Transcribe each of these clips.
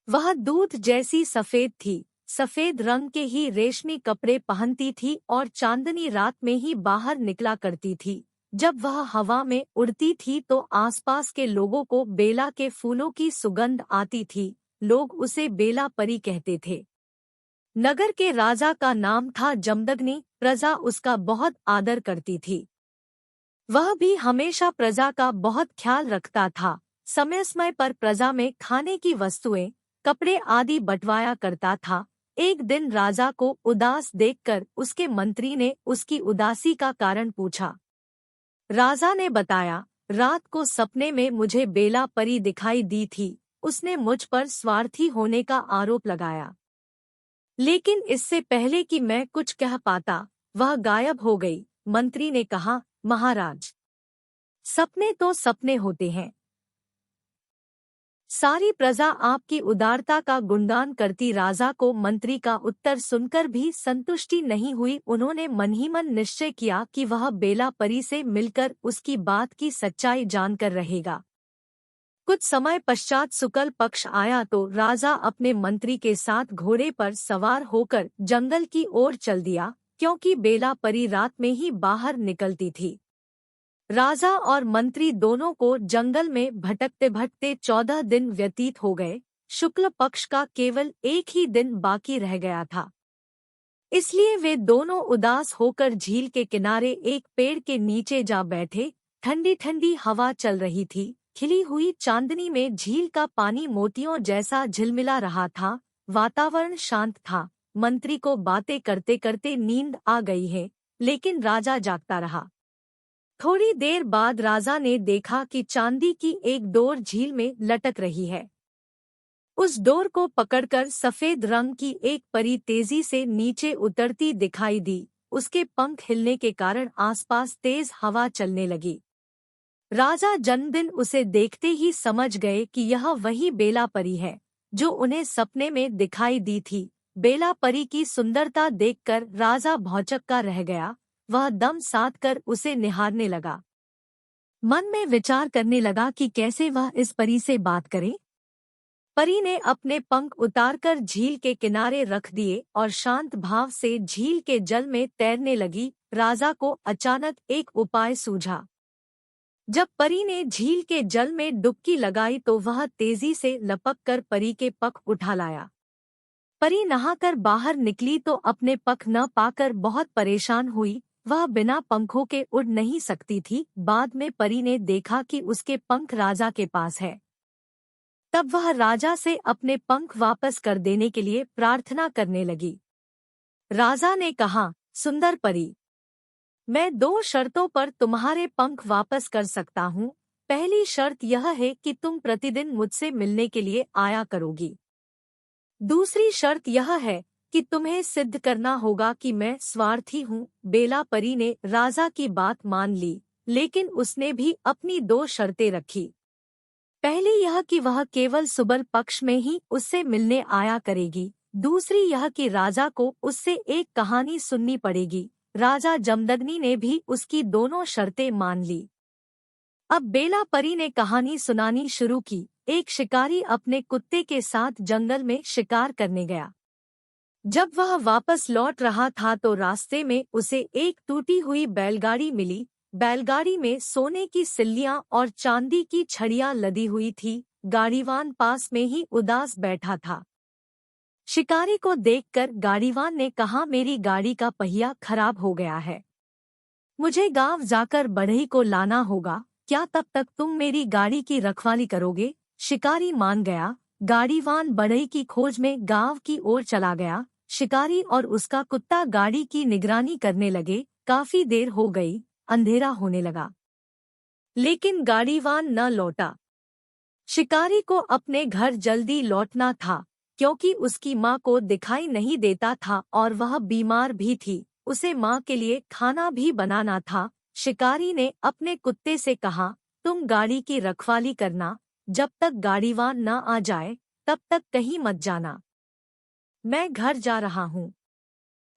वह दूध जैसी सफेद थी, सफेद रंग के ही रेशमी कपड़े पहनती थी और चांदनी रात में ही बाहर निकला करती थी। जब वह हवा में उड़ती थी तो आसपास के लोगों को बेला के फूलों की सुगंध आती थी। लोग उसे बेला परी कहते थे। नगर के राजा का नाम था जमदग्नि। प्रजा उसका बहुत आदर करती थी। वह भी हमेशा प्रजा का बहुत ख्याल रखता था। समय समय पर प्रजा में खाने की वस्तुएं, कपड़े आदि बंटवाया करता था। एक दिन राजा को उदास देखकर उसके मंत्री ने उसकी उदासी का कारण पूछा। राजा ने बताया, रात को सपने में मुझे बेला परी दिखाई दी थी। उसने मुझ पर स्वार्थी होने का आरोप लगाया, लेकिन इससे पहले कि मैं कुछ कह पाता वह गायब हो गई। मंत्री ने कहा, महाराज, सपने तो सपने होते हैं। सारी प्रजा आपकी उदारता का गुणगान करती। राजा को मंत्री का उत्तर सुनकर भी संतुष्टि नहीं हुई। उन्होंने मन ही मन निश्चय किया कि वह बेला परी से मिलकर उसकी बात की सच्चाई जानकर रहेगा। कुछ समय पश्चात शुक्ल पक्ष आया तो राजा अपने मंत्री के साथ घोड़े पर सवार होकर जंगल की ओर चल दिया, क्योंकि बेला परी रात में ही बाहर निकलती थी। राजा और मंत्री दोनों को जंगल में भटकते भटकते 14 दिन व्यतीत हो गए। शुक्ल पक्ष का केवल एक ही दिन बाकी रह गया था। इसलिए वे दोनों उदास होकर झील के किनारे एक पेड़ के नीचे जा बैठे। ठंडी ठंडी हवा चल रही थी। खिली हुई चांदनी में झील का पानी मोतियों जैसा झिलमिला रहा था। वातावरण शांत था। मंत्री को बातें करते करते नींद आ गई है, लेकिन राजा जागता रहा। थोड़ी देर बाद राजा ने देखा कि चांदी की एक डोर झील में लटक रही है। उस डोर को पकड़कर सफेद रंग की एक परी तेजी से नीचे उतरती दिखाई दी। उसके पंख हिलने के कारण आसपास तेज हवा चलने लगी। राजा जन्मदिन उसे देखते ही समझ गए कि यह वही बेला परी है जो उन्हें सपने में दिखाई दी थी। बेला परी की सुंदरता देखकर राजा भौचक्का रह गया। वह दम साध कर उसे निहारने लगा। मन में विचार करने लगा कि कैसे वह इस परी से बात करे। परी ने अपने पंख उतारकर झील के किनारे रख दिए और शांत भाव से झील के जल में तैरने लगी। राजा को अचानक एक उपाय सूझा। जब परी ने झील के जल में डुबकी लगाई तो वह तेजी से लपककर परी के पंख उठा लाया। परी नहाकर बाहर निकली तो अपने पंख न पाकर बहुत परेशान हुई। वह बिना पंखों के उड़ नहीं सकती थी। बाद में परी ने देखा कि उसके पंख राजा के पास है। तब वह राजा से अपने पंख वापस कर देने के लिए प्रार्थना करने लगी। राजा ने कहा, सुंदर परी, मैं 2 शर्तों पर तुम्हारे पंख वापस कर सकता हूँ। पहली शर्त यह है कि तुम प्रतिदिन मुझसे मिलने के लिए आया करोगी। दूसरी शर्त यह है कि तुम्हें सिद्ध करना होगा कि मैं स्वार्थी हूँ। बेला परी ने राजा की बात मान ली, लेकिन उसने भी अपनी 2 शर्तें रखी। पहली यह कि वह केवल शुक्ल पक्ष में ही उससे मिलने आया करेगी। दूसरी यह कि राजा को उससे एक कहानी सुननी पड़ेगी। राजा जमदग्नि ने भी उसकी दोनों शर्तें मान ली। अब बेला परी ने कहानी सुनानी शुरू की। एक शिकारी अपने कुत्ते के साथ जंगल में शिकार करने गया। जब वह वापस लौट रहा था तो रास्ते में उसे एक टूटी हुई बैलगाड़ी मिली। बैलगाड़ी में सोने की सिल्लियां और चांदी की छड़ियां लदी हुई थी। गाड़ीवान पास में ही उदास बैठा था। शिकारी को देखकर गाड़ीवान ने कहा, मेरी गाड़ी का पहिया खराब हो गया है। मुझे गांव जाकर बढ़ई को लाना होगा। क्या तब तक तुम मेरी गाड़ी की रखवाली करोगे? शिकारी मान गया। गाड़ीवान बढ़ई की खोज में गांव की ओर चला गया। शिकारी और उसका कुत्ता गाड़ी की निगरानी करने लगे। काफी देर हो गई, अंधेरा होने लगा, लेकिन गाड़ीवान न लौटा। शिकारी को अपने घर जल्दी लौटना था, क्योंकि उसकी माँ को दिखाई नहीं देता था और वह बीमार भी थी। उसे माँ के लिए खाना भी बनाना था। शिकारी ने अपने कुत्ते से कहा, तुम गाड़ी की रखवाली करना। जब तक गाड़ीवान न आ जाए तब तक कहीं मत जाना। मैं घर जा रहा हूँ।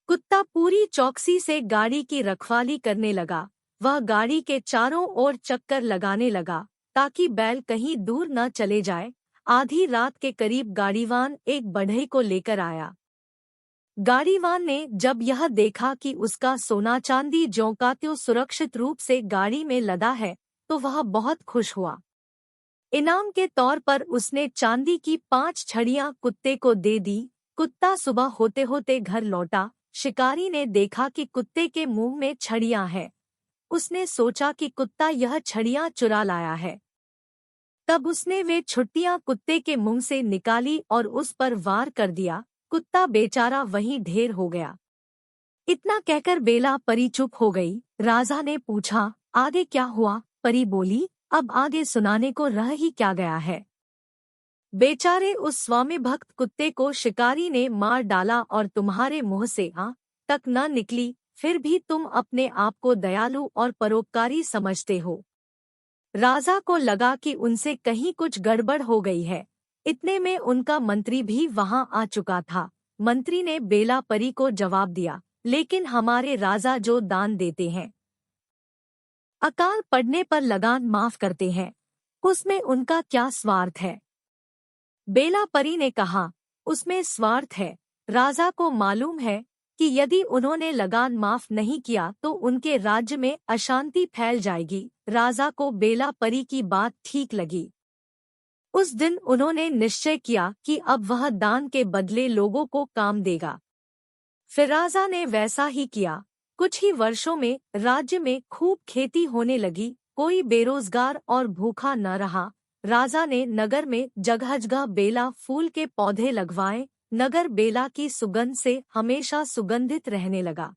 कुत्ता पूरी चौकसी से गाड़ी की रखवाली करने लगा। वह गाड़ी के चारों ओर चक्कर लगाने लगा ताकि बैल कहीं दूर न चले जाए। आधी रात के करीब गाड़ीवान एक बढ़ई को लेकर आया। गाड़ीवान ने जब यह देखा कि उसका सोना चांदी ज्यों का त्यों सुरक्षित रूप से गाड़ी में लदा है, तो वह बहुत खुश हुआ। इनाम के तौर पर उसने चांदी की 5 छड़ियां कुत्ते को दे दी। कुत्ता सुबह होते होते घर लौटा। शिकारी ने देखा कि कुत्ते के मुंह में छड़ियां हैं। उसने सोचा कि कुत्ता यह छड़ियां चुरा लाया है। तब उसने वे छुट्टियां कुत्ते के मुंह से निकाली और उस पर वार कर दिया। कुत्ता बेचारा वहीं ढेर हो गया। इतना कहकर बेला परी चुप हो गई। राजा ने पूछा, आगे क्या हुआ? परी बोली, अब आगे सुनाने को रह ही क्या गया है। बेचारे उस स्वामी भक्त कुत्ते को शिकारी ने मार डाला और तुम्हारे मुंह से आ तक न निकली, फिर भी तुम अपने आप को दयालु और परोपकारी समझते हो। राजा को लगा कि उनसे कहीं कुछ गड़बड़ हो गई है। इतने में उनका मंत्री भी वहां आ चुका था। मंत्री ने बेला परी को जवाब दिया, लेकिन हमारे राजा जो दान देते हैं, अकाल पड़ने पर लगान माफ करते हैं, उसमें उनका क्या स्वार्थ है? बेला परी ने कहा, उसमें स्वार्थ है। राजा को मालूम है कि यदि उन्होंने लगान माफ नहीं किया तो उनके राज्य में अशांति फैल जाएगी। राजा को बेला परी की बात ठीक लगी। उस दिन उन्होंने निश्चय किया कि अब वह दान के बदले लोगों को काम देगा। फिर राजा ने वैसा ही किया। कुछ ही वर्षों में राज्य में खूब खेती होने लगी। कोई बेरोजगार और भूखा न रहा। राजा ने नगर में जगह जगह बेला फूल के पौधे लगवाए। नगर बेला की सुगंध से हमेशा सुगंधित रहने लगा।